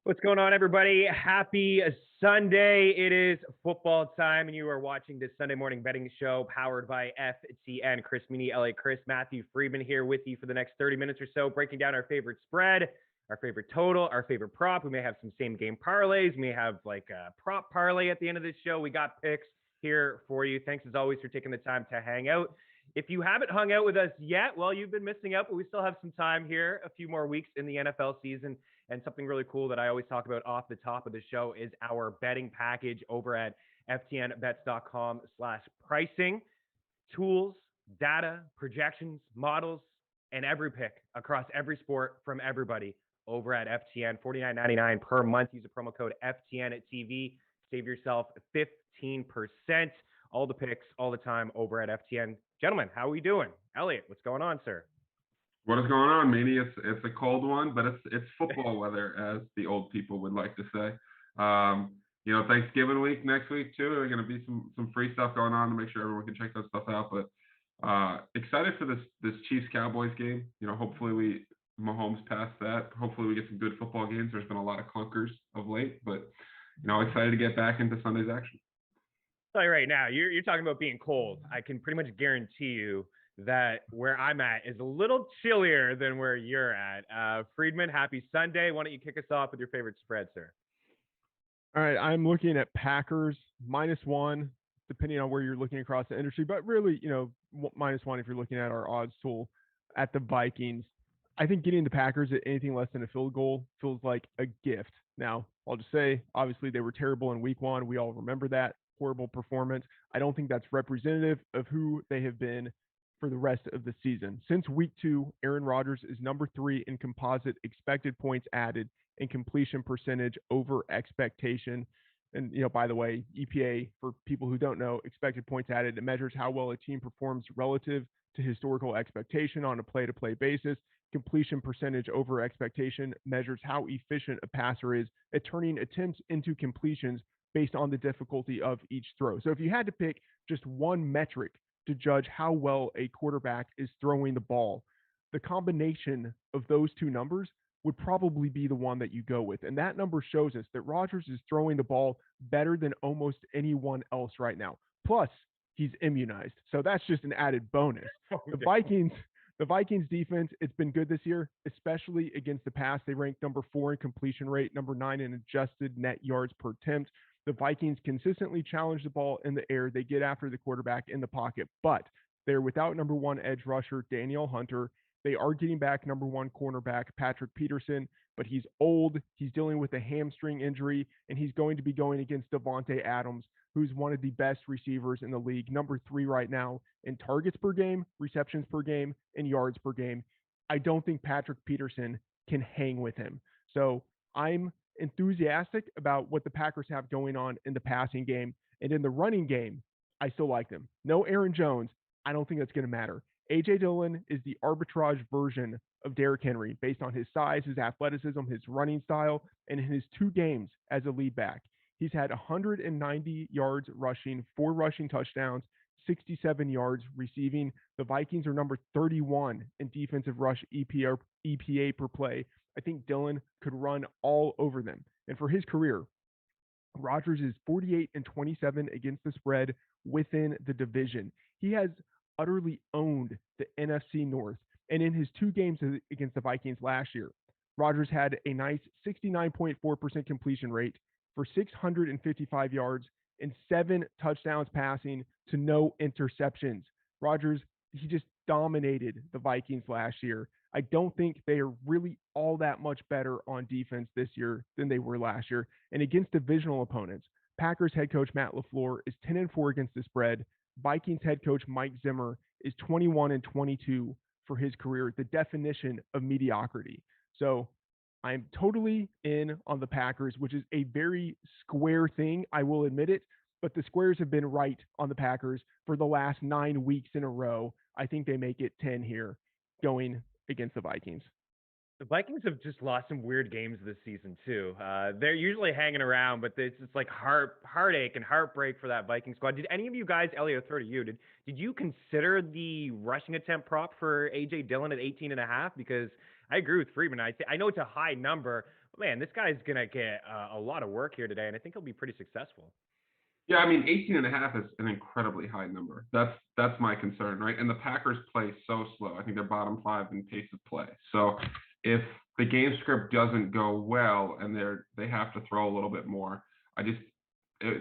What's going on, everybody? Happy Sunday. It is football time, and you are watching this Sunday morning betting show powered by FTN. Meaney, Eliot, Crist, Matthew, Freedman here with you for the next 30 minutes or so, breaking down our favorite spread, our favorite total, our favorite prop. We may have some same game parlays. We may have like a prop parlay at the end of this show. We got picks here for you. Thanks as always for taking the time to hang out. If you haven't hung out with us yet, well, you've been missing out, but we still have some time here, a few more weeks in the NFL season. And something really cool that I always talk about off the top of the show is our betting package over at ftnbets.com/pricing. Tools, data, projections, models, and every pick across every sport from everybody over at FTN. $49.99 per month. Use the promo code FTN at TV. Save yourself 15%. All the picks, all the time over at FTN. Gentlemen, how are we doing? Eliot, what's going on, sir? What is going on, Meaney? It's a cold one, but it's football weather, as the old people would like to say. Thanksgiving week next week too. There's going to be some free stuff going on to make sure everyone can check that stuff out. But excited for this Chiefs Cowboys game. Hopefully Mahomes passed that. Hopefully we get some good football games. There's been a lot of clunkers of late, but excited to get back into Sunday's action. I'll tell you right now, you're talking about being cold. I can pretty much guarantee you that where I'm at is a little chillier than where you're at. Freedman, happy Sunday. Why don't you kick us off with your favorite spread, sir? All right, I'm looking at Packers -1, depending on where you're looking across the industry, but really, -1 if you're looking at our odds tool at the Vikings. I think getting the Packers at anything less than a field goal feels like a gift. Now, I'll just say, obviously, they were terrible in week 1. We all remember that horrible performance. I don't think that's representative of who they have been for the rest of the season. Since week 2, Aaron Rodgers is number 3 in composite expected points added and completion percentage over expectation. And, by the way, EPA, for people who don't know, expected points added, it measures how well a team performs relative to historical expectation on a play-to-play basis. Completion percentage over expectation measures how efficient a passer is at turning attempts into completions based on the difficulty of each throw. So if you had to pick just one metric to judge how well a quarterback is throwing the ball, the combination of those two numbers would probably be the one that you go with. And that number shows us that Rodgers is throwing the ball better than almost anyone else right now. Plus, he's immunized. So that's just an added bonus. The Vikings defense, it's been good this year, especially against the pass. They ranked number 4 in completion rate, number 9 in adjusted net yards per attempt. The Vikings consistently challenge the ball in the air. They get after the quarterback in the pocket, but they're without number 1 edge rusher, Danielle Hunter. They are getting back number 1 cornerback, Patrick Peterson, but he's old. He's dealing with a hamstring injury, and he's going to be going against Devontae Adams, who's one of the best receivers in the league, number 3 right now in targets per game, receptions per game, and yards per game. I don't think Patrick Peterson can hang with him. So I'm enthusiastic about what the Packers have going on in the passing game. And in the running game, I still like them. No Aaron Jones. I don't think that's going to matter. A.J. Dillon is the arbitrage version of Derrick Henry based on his size, his athleticism, his running style, and in his 2 games as a lead back. He's had 190 yards rushing, 4 rushing touchdowns, 67 yards receiving. The Vikings are number 31 in defensive rush EPA per play. I think Dillon could run all over them. And for his career, Rodgers is 48-27 against the spread within the division. He has utterly owned the NFC North. And in his 2 games against the Vikings last year, Rodgers had a nice 69.4% completion rate for 655 yards and 7 touchdowns passing to no interceptions. Rodgers, he just dominated the Vikings last year. I don't think they are really all that much better on defense this year than they were last year. And against divisional opponents, Packers head coach Matt LaFleur is 10-4 against the spread. Vikings head coach Mike Zimmer is 21-22 for his career, the definition of mediocrity. So I'm totally in on the Packers, which is a very square thing, I will admit it, but the squares have been right on the Packers for the last 9 weeks in a row. I think they make it 10 here going against the Vikings. The Vikings have just lost some weird games this season too. They're usually hanging around, but it's like heartache and heartbreak for that Viking squad. Did any of you guys, Eliot, throw to you? Did you consider the rushing attempt prop for A.J. Dillon at 18.5? Because I agree with Freedman. I know it's a high number, Man, this guy's going to get a lot of work here today, and I think he'll be pretty successful. Yeah, I mean, 18.5 is an incredibly high number. That's my concern, right? And the Packers play so slow. I think they're bottom 5 in pace of play. So if the game script doesn't go well and they have to throw a little bit more,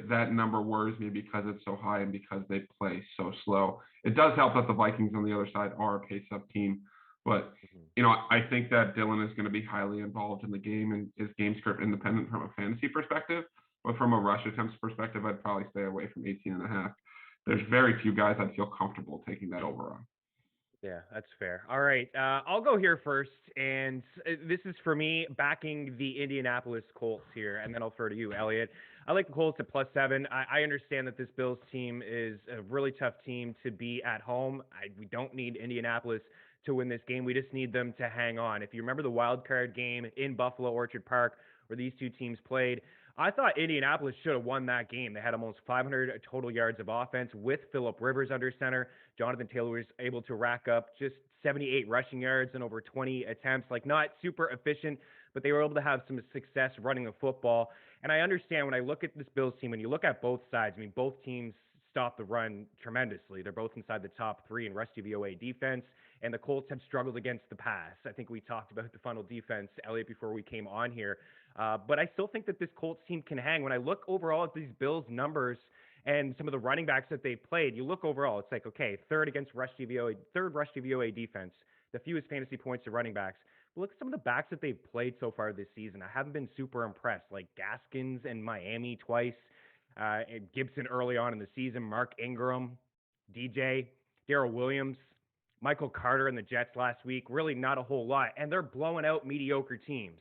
that number worries me because it's so high and because they play so slow. It does help that the Vikings on the other side are a pace-up team, but I think that Dylan is going to be highly involved in the game and is game script independent from a fantasy perspective. But from a rush attempts perspective, I'd probably stay away from 18.5. There's very few guys I'd feel comfortable taking that over on. Yeah, that's fair. All right, I'll go here first, and this is for me backing the Indianapolis Colts here, and then I'll throw to you, Eliot. I like the Colts at +7. I understand that this Bills team is a really tough team to be at home. We don't need Indianapolis to win this game. We just need them to hang on. If you remember the wild card game in Buffalo Orchard Park where these two teams played, I thought Indianapolis should have won that game. They had almost 500 total yards of offense with Phillip Rivers under center. Jonathan Taylor was able to rack up just 78 rushing yards and over 20 attempts. Like, not super efficient, but they were able to have some success running the football. And I understand when I look at this Bills team, when you look at both sides, I mean, both teams stop the run tremendously. They're both inside the top 3 in rush DVOA defense, and the Colts have struggled against the pass. I think we talked about the funnel defense, Eliot, before we came on here. But I still think that this Colts team can hang. When I look overall at these Bills numbers and some of the running backs that they played, you look overall, it's like, okay, third rush DVOA defense, the fewest fantasy points to running backs. But look at some of the backs that they've played so far this season. I haven't been super impressed, like Gaskins and Miami twice, and Gibson early on in the season, Mark Ingram, DJ, Darrell Williams, Michael Carter and the Jets last week. Really not a whole lot. And they're blowing out mediocre teams.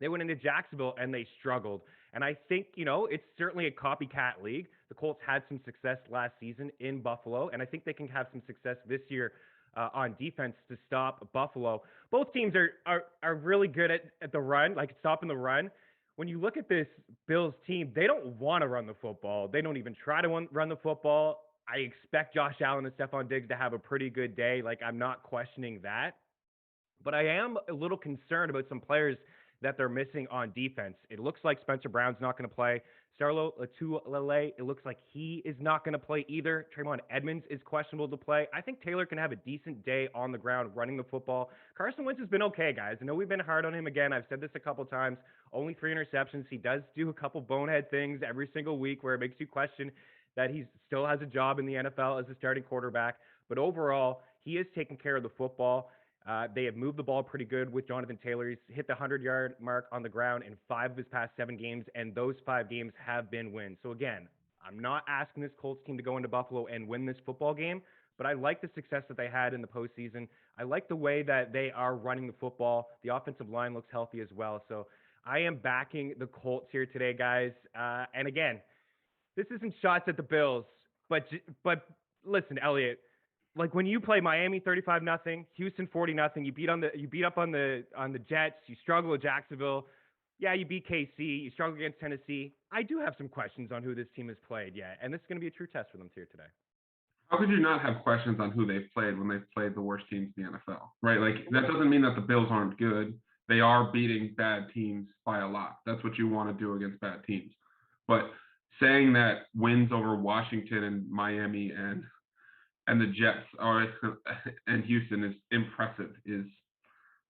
They went into Jacksonville and they struggled. And I think, it's certainly a copycat league. The Colts had some success last season in Buffalo, and I think they can have some success this year on defense to stop Buffalo. Both teams are really good at the run, like stopping the run. When you look at this Bills team, they don't want to run the football. They don't even try to run the football. I expect Josh Allen and Stephon Diggs to have a pretty good day. Like, I'm not questioning that. But I am a little concerned about some players that they're missing on defense. It looks like Spencer Brown's not going to play. Starlo Latualele, it looks like he is not going to play either. Trayvon Edmonds is questionable to play. I think Taylor can have a decent day on the ground running the football. Carson Wentz has been okay, guys. I know we've been hard on him again. I've said this a couple times. Only 3 interceptions. He does do a couple bonehead things every single week where it makes you question that he still has a job in the NFL as a starting quarterback. But overall, he is taking care of the football. They have moved the ball pretty good with Jonathan Taylor. He's hit the 100-yard mark on the ground in 5 of his past 7 games, and those 5 games have been wins. So again, I'm not asking this Colts team to go into Buffalo and win this football game, but I like the success that they had in the postseason. I like the way that they are running the football. The offensive line looks healthy as well. So I am backing the Colts here today, guys. And again, this isn't shots at the Bills, but listen, Eliot. Like, when you play Miami 35-0, Houston 40-0, you beat up on the Jets, you struggle with Jacksonville. Yeah, you beat KC, you struggle against Tennessee. I do have some questions on who this team has played yet, and this is going to be a true test for them here today. How could you not have questions on who they've played when they've played the worst teams in the NFL, right? Like, that doesn't mean that the Bills aren't good. They are beating bad teams by a lot. That's what you want to do against bad teams. But saying that wins over Washington and Miami and the Jets and Houston is impressive is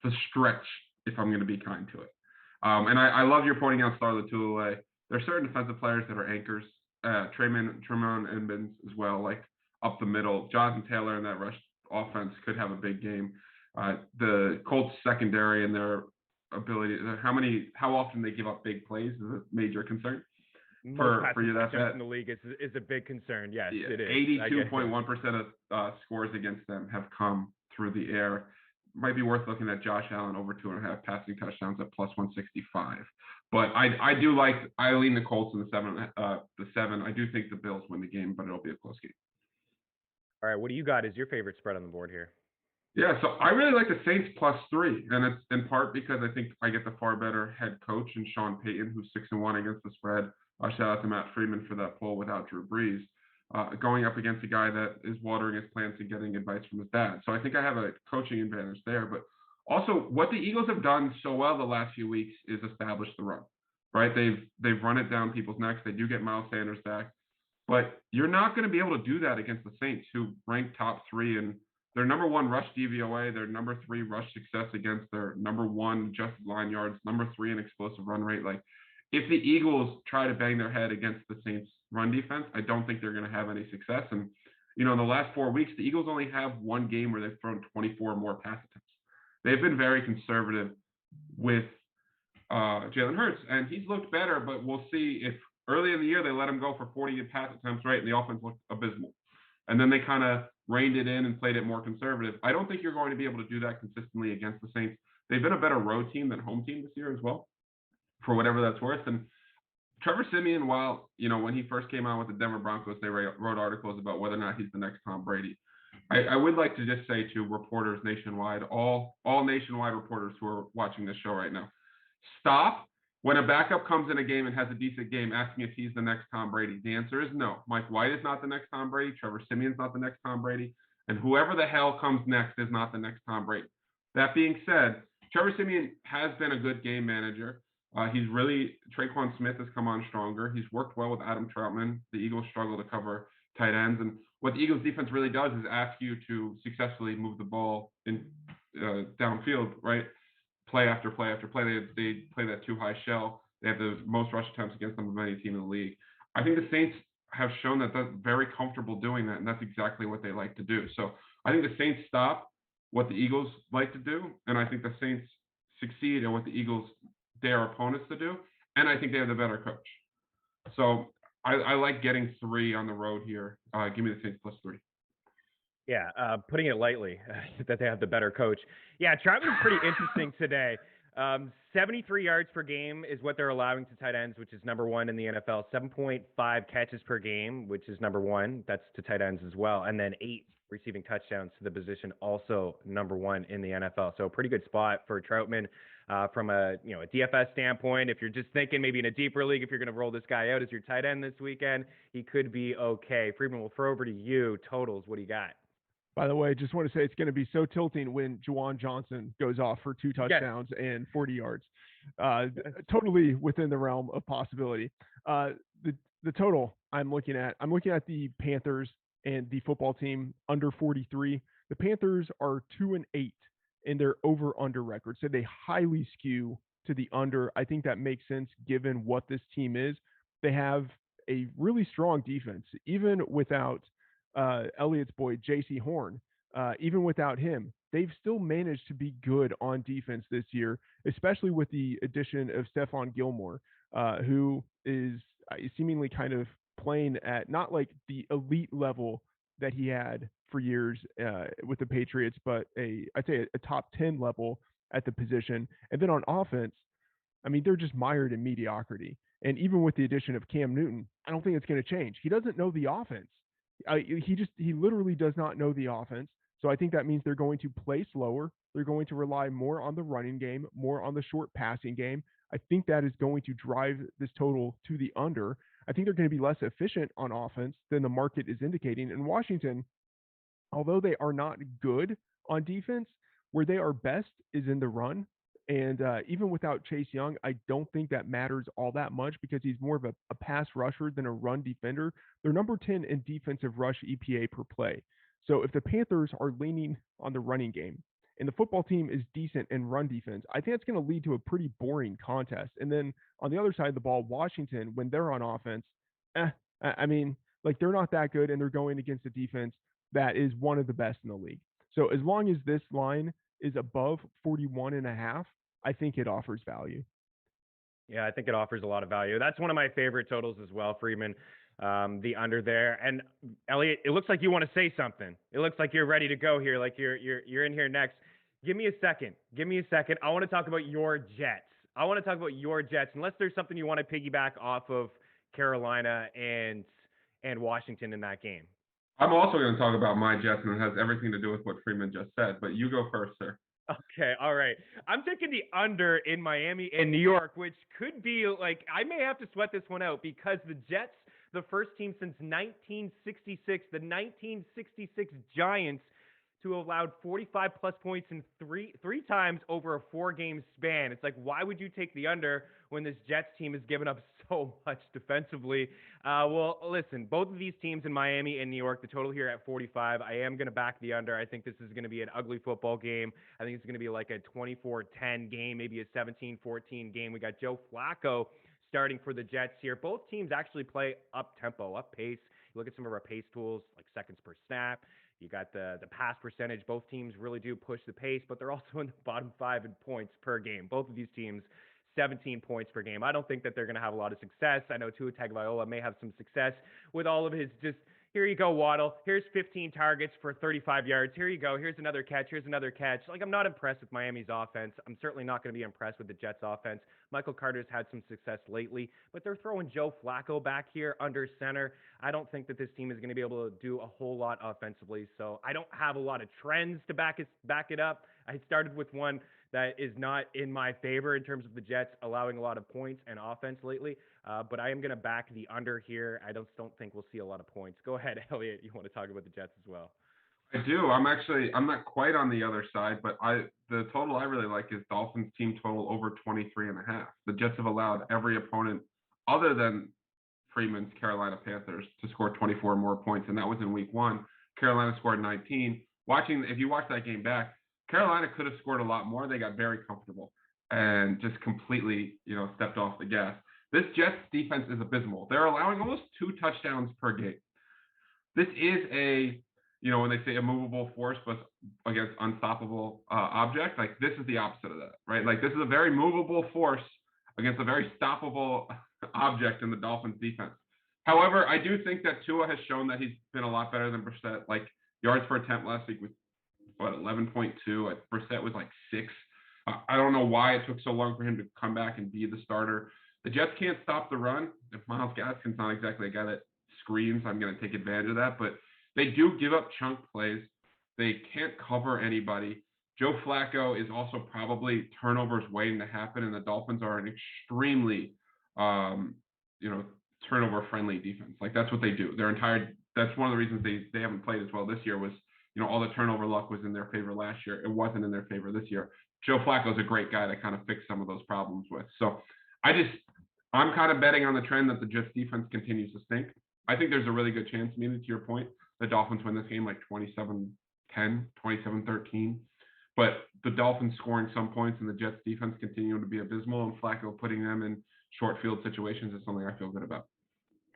the stretch, if I'm going to be kind to it. And I love your pointing out Star Latualele. There are certain defensive players that are anchors. Tremon Edmonds as well, like up the middle. Jonathan Taylor in that rush offense could have a big game. The Colts secondary and their ability, how often they give up big plays is a major concern. For you, that's in the league is a big concern. Yes, yeah, it is. 82.1% of scores against them have come through the air. Might be worth looking at Josh Allen over 2.5 passing touchdowns at +165. But I lean the Colts in the 7. I do think the Bills win the game, but it'll be a close game. All right, what do you got as your favorite spread on the board here? Yeah, so I really like the Saints +3, and it's in part because I think I get the far better head coach in Sean Payton, who's 6-1 against the spread. Shout out to Matt Freedman for that poll without Drew Brees, going up against a guy that is watering his plants and getting advice from his dad. So I think I have a coaching advantage there, but Also, what the Eagles have done so well the last few weeks is establish the run, right? They've run it down people's necks. They do get Miles Sanders back, but you're not going to be able to do that against the Saints, who rank top 3 in their number 1 rush DVOA, their number 3 rush success against, their number 1 adjusted line yards, number 3 in explosive run rate. Like, if the Eagles try to bang their head against the Saints run defense, I don't think they're going to have any success. And, in the last 4 weeks, the Eagles only have one game where they've thrown 24 more pass attempts. They've been very conservative with Jalen Hurts, and he's looked better, but we'll see if early in the year they let him go for 40 pass attempts, right, and the offense looked abysmal. And then they kind of reined it in and played it more conservative. I don't think you're going to be able to do that consistently against the Saints. They've been a better road team than home team this year as well, for whatever that's worth. And Trevor Siemian, while, when he first came out with the Denver Broncos, they wrote articles about whether or not he's the next Tom Brady. I would like to just say to reporters nationwide, all nationwide reporters who are watching this show right now, stop when a backup comes in a game and has a decent game asking if he's the next Tom Brady. The answer is no. Mike White is not the next Tom Brady. Trevor Siemian's not the next Tom Brady. And whoever the hell comes next is not the next Tom Brady. That being said, Trevor Siemian has been a good game manager. Traquan Smith has come on stronger. He's worked well with Adam Troutman. The Eagles struggle to cover tight ends. And what the Eagles defense really does is ask you to successfully move the ball in downfield, right? Play after play after play. They play that too high shell. They have the most rush attempts against them of any team in the league. I think the Saints have shown that they're very comfortable doing that, and that's exactly what they like to do. So I think the Saints stop what the Eagles like to do, and I think the Saints succeed in what the Eagles dare opponents to do, and I think they have the better coach. So I like getting 3 on the road here. Give me the Saints +3. Yeah, putting it lightly, that they have the better coach. Yeah, Troutman's pretty interesting today. 73 yards per game is what they're allowing to tight ends, which is number 1 in the NFL. 7.5 catches per game, which is number 1. That's to tight ends as well. And then 8 receiving touchdowns to the position, also number 1 in the NFL. So a pretty good spot for Troutman. From a DFS standpoint, if you're just thinking maybe in a deeper league, if you're going to roll this guy out as your tight end this weekend, he could be okay. Freedman, we'll throw over to you. Totals, what do you got? By the way, just want to say it's going to be so tilting when Juwan Johnson goes off for 2 touchdowns and 40 yards. Totally within the realm of possibility. The total I'm looking at the Panthers and the football team under 43. The Panthers are 2-8 in their over-under record, so they highly skew to the under. I think that makes sense given what this team is. They have a really strong defense, even without Eliot's boy, J.C. Horn. Even without him, they've still managed to be good on defense this year, especially with the addition of Stephon Gilmore, who is seemingly kind of playing at not like the elite level that he had for years with the Patriots, but I'd say a top 10 level at the position. And then on offense, I mean, they're just mired in mediocrity. And even with the addition of Cam Newton, I don't think it's going to change. He doesn't know the offense. He literally does not know the offense. So I think that means they're going to play slower. They're going to rely more on the running game, more on the short passing game. I think that is going to drive this total to the under. I think they're going to be less efficient on offense than the market is indicating. And Washington, although they are not good on defense, where they are best is in the run. And even without Chase Young, I don't think that matters all that much because he's more of a pass rusher than a run defender. They're number 10 in defensive rush EPA per play. So if the Panthers are leaning on the running game and the football team is decent in run defense, I think it's going to lead to a pretty boring contest. And then on the other side of the ball, Washington, when they're on offense, I mean, like they're not that good and they're going against a defense that is one of the best in the league. So as long as this line is above 41.5, I think it offers value. Yeah, I think it offers a lot of value. That's one of my favorite totals as well, Freedman. The under there. And Eliot, it looks like you want to say something. It looks like you're ready to go here. Like you're in here next. Give me a second. I want to talk about your Jets. Unless there's something you want to piggyback off of Carolina and Washington in that game. I'm also going to talk about my Jets, and it has everything to do with what Freeman just said. But you go first, sir. Okay, all right. I'm taking the under in Miami and New York, which could be like I may have to sweat this one out because the Jets, the first team since 1966, the 1966 Giants to have allowed 45 plus points in three times over a 4-game span. It's like, why would you take the under when this Jets team has given up so much defensively? Well, listen, both of these teams in Miami and New York, the total here at 45, I am going to back the under. I think this is going to be an ugly football game. I think it's going to be like a 24-10 game, maybe a 17-14 game. We got Joe Flacco starting for the Jets here. Both teams actually play up tempo, up pace. You look at some of our pace tools, like seconds per snap. You got the pass percentage. Both teams really do push the pace, but they're also in the bottom 5 in points per game. Both of these teams, 17 points per game. I don't think that they're going to have a lot of success. I know Tua Tagovailoa may have some success with all of his just, here you go, Waddle. Here's 15 targets for 35 yards. Here you go. Here's another catch. Here's another catch. Like, I'm not impressed with Miami's offense. I'm certainly not going to be impressed with the Jets offense. Michael Carter's had some success lately, but they're throwing Joe Flacco back here under center. I don't think that this team is going to be able to do a whole lot offensively, so I don't have a lot of trends to back it up. I started with one that is not in my favor in terms of the Jets allowing a lot of points and offense lately, but I am going to back the under here. I don't think we'll see a lot of points. Go ahead, Eliot. You want to talk about the Jets as well? I do. I'm not quite on the other side, but the total I really like is Dolphins team total over 23.5. The Jets have allowed every opponent other than Freeman's Carolina Panthers to score 24 more points, and that was in week 1. Carolina scored 19. If you watch that game back, Carolina could have scored a lot more. They got very comfortable and just completely, stepped off the gas. This Jets defense is abysmal. They're allowing almost 2 touchdowns per game. This is when they say a movable force but against unstoppable object, like this is the opposite of that, right? Like this is a very movable force against a very stoppable object in the Dolphins defense. However, I do think that Tua has shown that he's been a lot better than Brissett. Like yards per attempt last week was 11.2. Brissett was like 6. I don't know why it took so long for him to come back and be the starter. The Jets can't stop the run. If Myles Gaskin's not exactly a guy that screams, I'm going to take advantage of that, but they do give up chunk plays. They can't cover anybody. Joe Flacco is also probably turnovers waiting to happen, and the Dolphins are an extremely, turnover-friendly defense. Like that's what they do. That's one of the reasons they haven't played as well this year was, all the turnover luck was in their favor last year. It wasn't in their favor this year. Joe Flacco's a great guy to kind of fix some of those problems with. So I'm kind of betting on the trend that the Jets defense continues to stink. I think there's a really good chance, Meaney, to your point, the Dolphins win this game like 27-10, 27-13. But the Dolphins scoring some points and the Jets defense continuing to be abysmal and Flacco putting them in short field situations is something I feel good about.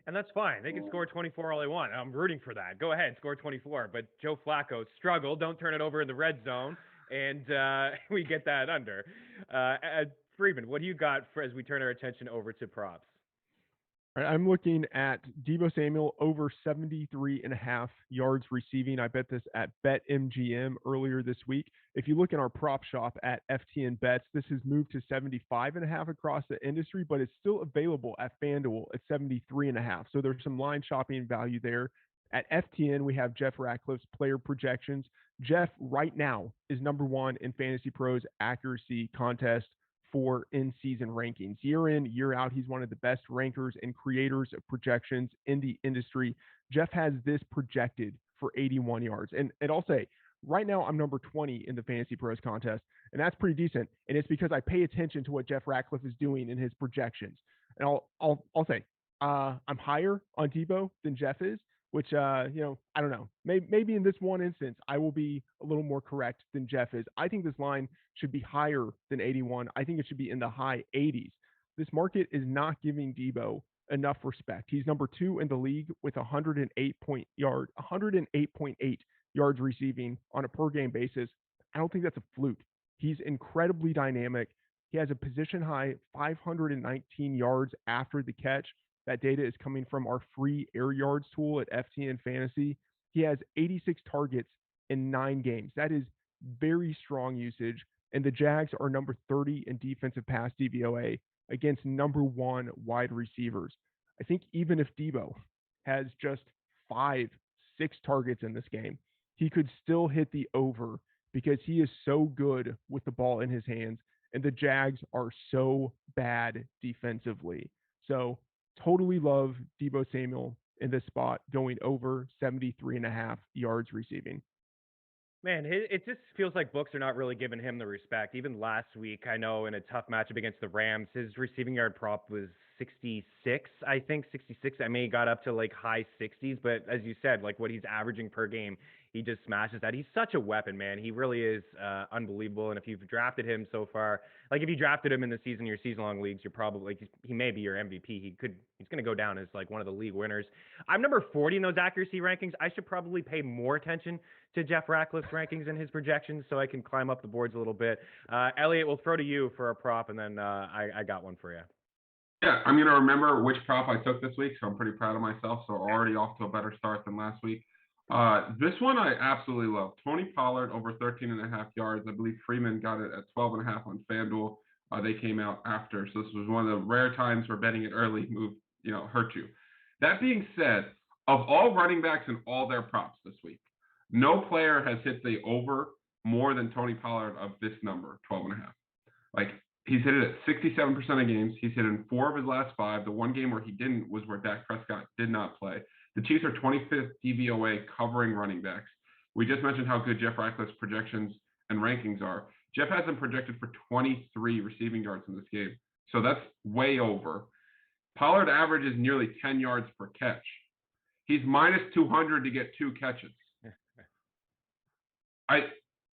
And that's fine. They can score 24 all they want. I'm rooting for that. Go ahead, score 24. But Joe Flacco, struggle. Don't turn it over in the red zone. And we get that under. Freedman, what do you got as we turn our attention over to props? All right, I'm looking at Deebo Samuel over 73.5 yards receiving. I bet this at BetMGM earlier this week. If you look in our prop shop at FTN Bets, this has moved to 75.5 across the industry, but it's still available at FanDuel at 73.5. So there's some line shopping value there. At FTN, we have Jeff Ratcliffe's player projections. Jeff right now is #1 in Fantasy Pros accuracy contest for in-season rankings. Year in, year out, he's one of the best rankers and creators of projections in the industry. Jeff has this projected for 81 yards. And I'll say, right now, I'm number 20 in the Fantasy Pros contest, and that's pretty decent. And it's because I pay attention to what Jeff Ratcliffe is doing in his projections. And I'll say, I'm higher on Deebo than Jeff is, which, I don't know. Maybe in this one instance, I will be a little more correct than Jeff is. I think this line should be higher than 81. I think it should be in the high 80s. This market is not giving Deebo enough respect. He's number 2 in the league with 108.8 yards receiving on a per game basis. I don't think that's a fluke. He's incredibly dynamic. He has a position high 519 yards after the catch. That data is coming from our free air yards tool at FTN Fantasy. He has 86 targets in 9 games. That is very strong usage. And the Jags are number 30 in defensive pass DVOA against #1 wide receivers. I think even if Deebo has just 5-6 targets in this game, he could still hit the over because he is so good with the ball in his hands. And the Jags are so bad defensively. So totally love Deebo Samuel in this spot going over 73.5 yards receiving. Man, it just feels like books are not really giving him the respect. Even last week, I know in a tough matchup against the Rams, his receiving yard prop was 66, I think 66. I mean, he got up to like high 60s, but as you said, like what he's averaging per game, he just smashes that. He's such a weapon, man. He really is unbelievable. And if you've drafted him so far, like if you drafted him in the season, your season-long leagues, you're probably like he may be your MVP. He's going to go down as like one of the league winners. I'm number 40 in those accuracy rankings. I should probably pay more attention to Jeff Ratcliffe's rankings and his projections so I can climb up the boards a little bit. Eliot, we'll throw to you for a prop, and then I got one for you. Yeah, I'm going to remember which prop I took this week, so I'm pretty proud of myself. So already off to a better start than last week. This one I absolutely love. Tony Pollard over 13.5 yards. I believe Freeman got it at 12.5 on FanDuel. They came out after. So this was one of the rare times where betting it early hurt you. That being said, of all running backs in all their props this week, no player has hit the over more than Tony Pollard of this number, 12.5. Like, he's hit it at 67% of games. He's hit in 4 of his last 5. The one game where he didn't was where Dak Prescott did not play. The Chiefs are 25th DVOA covering running backs. We just mentioned how good Jeff Ratcliffe's projections and rankings are. Jeff has him projected for 23 receiving yards in this game. So that's way over. Pollard averages nearly 10 yards per catch. He's minus 200 to get 2 catches.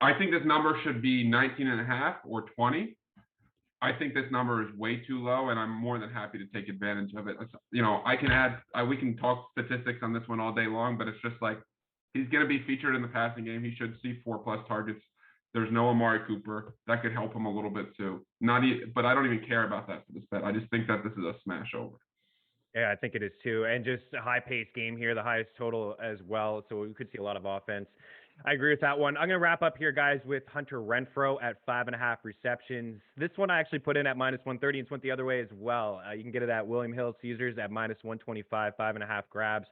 I think this number should be 19.5 or 20. I think this number is way too low, and I'm more than happy to take advantage of it. We can talk statistics on this one all day long, but it's just like he's going to be featured in the passing game. He should see 4+ targets. There's no Amari Cooper. That could help him a little bit too. But I don't even care about that for this bet. I just think that this is a smash over. Yeah, I think it is too. And just a high-paced game here, the highest total as well. So we could see a lot of offense. I agree with that one. I'm going to wrap up here, guys, with Hunter Renfrow at 5.5 receptions. This one I actually put in at minus 130 and went the other way as well. You can get it at William Hill Caesars at minus 125, 5.5 grabs.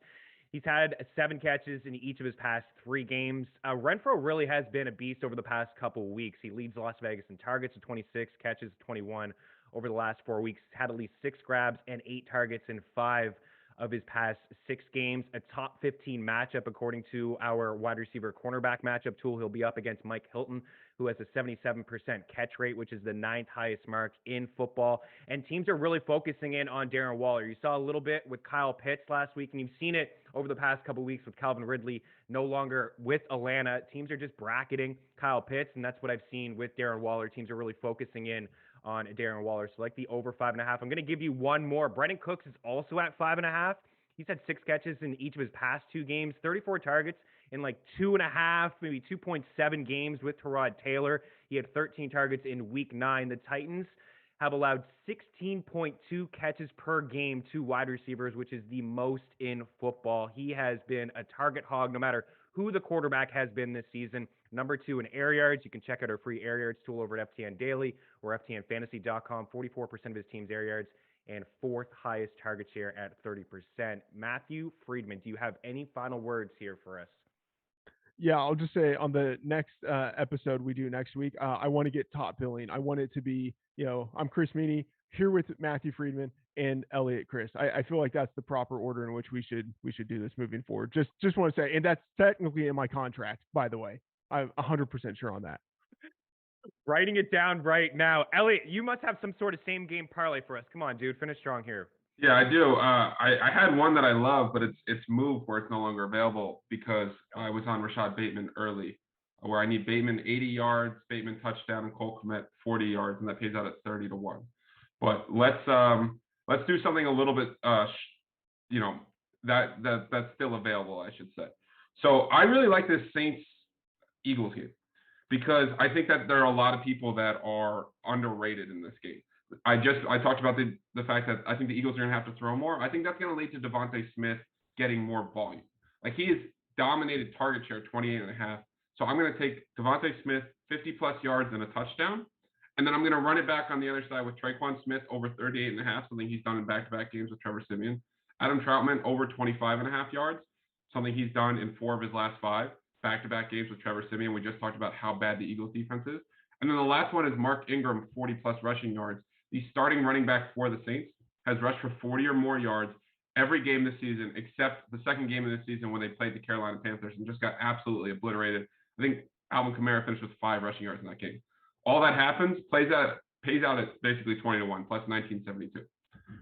He's had 7 catches in each of his past 3 games. Renfrow really has been a beast over the past couple of weeks. He leads Las Vegas in targets with 26, catches 21 over the last 4 weeks. He's had at least 6 grabs and 8 targets in 5 of his past 6 games. A top 15 matchup according to our wide receiver cornerback matchup tool. He'll be up against Mike Hilton, who has a 77% catch rate, which is the 9th highest mark in football. And teams are really focusing in on Darren Waller. You saw a little bit with Kyle Pitts last week, and you've seen it over the past couple of weeks with Calvin Ridley no longer with Atlanta. Teams are just bracketing Kyle Pitts, and that's what I've seen with Darren Waller. Teams are really focusing in on Darren Waller. So like the over 5.5. I'm going to give you one more. Brendan Cooks is also at 5.5. He's had 6 catches in each of his past 2 games, 34 targets in like 2.5, maybe 2.7 games with Tyrod Taylor. He had 13 targets in week 9. The Titans have allowed 16.2 catches per game to wide receivers, which is the most in football. He has been a target hog no matter who the quarterback has been this season. Number 2 in air yards. You can check out our free air yards tool over at FTN Daily or FTNFantasy.com. 44% of his team's air yards and 4th highest target share at 30%. Matthew Freedman, do you have any final words here for us? Yeah, I'll just say on the next episode we do next week, I want to get top billing. I want it to be, I'm Chris Meaney here with Matthew Freedman and Eliot Crist. I feel like that's the proper order in which we should do this moving forward. Just want to say, and that's technically in my contract, by the way. I'm 100% sure on that. Writing it down right now. Eliot, you must have some sort of same game parlay for us. Come on, dude. Finish strong here. Yeah, I do. I had one that I love, but it's moved where it's no longer available because I was on Rashad Bateman early, where I need Bateman 80 yards, Bateman touchdown, and Cole Kmet 40 yards, and that pays out at 30-1. But let's do something a little bit, that's still available, I should say. So I really like this Saints-Eagles game because I think that there are a lot of people that are underrated in this game. I talked about the fact that I think the Eagles are going to have to throw more. I think that's going to lead to Devontae Smith getting more volume. Like, he has dominated target share 28.5. So I'm going to take Devontae Smith 50+ yards and a touchdown. And then I'm going to run it back on the other side with Traquan Smith over 38.5, something he's done in back-to-back games with Trevor Siemian. Adam Troutman over 25.5 yards, something he's done in 4 of his last 5 back-to-back games with Trevor Siemian. We just talked about how bad the Eagles defense is. And then the last one is Mark Ingram, 40+ rushing yards. The starting running back for the Saints has rushed for 40 or more yards every game this season, except the second game of the season when they played the Carolina Panthers and just got absolutely obliterated. I think Alvin Kamara finished with 5 rushing yards in that game. All that happens, pays out at basically 20-1, plus 1972.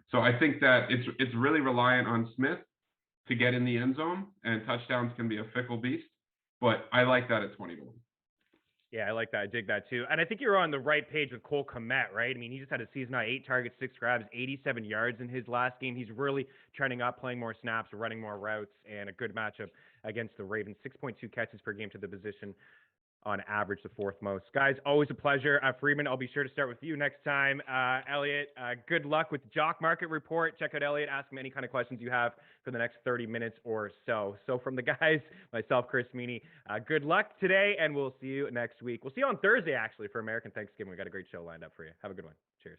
So I think that it's really reliant on Smith to get in the end zone, and touchdowns can be a fickle beast. But I like that at 20-1. Yeah, I like that. I dig that too. And I think you're on the right page with Cole Kmet, right? I mean, he just had a season high 8 targets, 6 grabs, 87 yards in his last game. He's really trending up, playing more snaps, running more routes, and a good matchup against the Ravens. 6.2 catches per game to the position on average, the 4th most. Guys, always a pleasure. Freedman, I'll be sure to start with you next time. Eliot, good luck with the Jock Market Report. Check out Eliot. Ask him any kind of questions you have for the next 30 minutes or so. So from the guys, myself, Chris Meaney, good luck today, and we'll see you next week. We'll see you on Thursday, actually, for American Thanksgiving. We got a great show lined up for you. Have a good one. Cheers.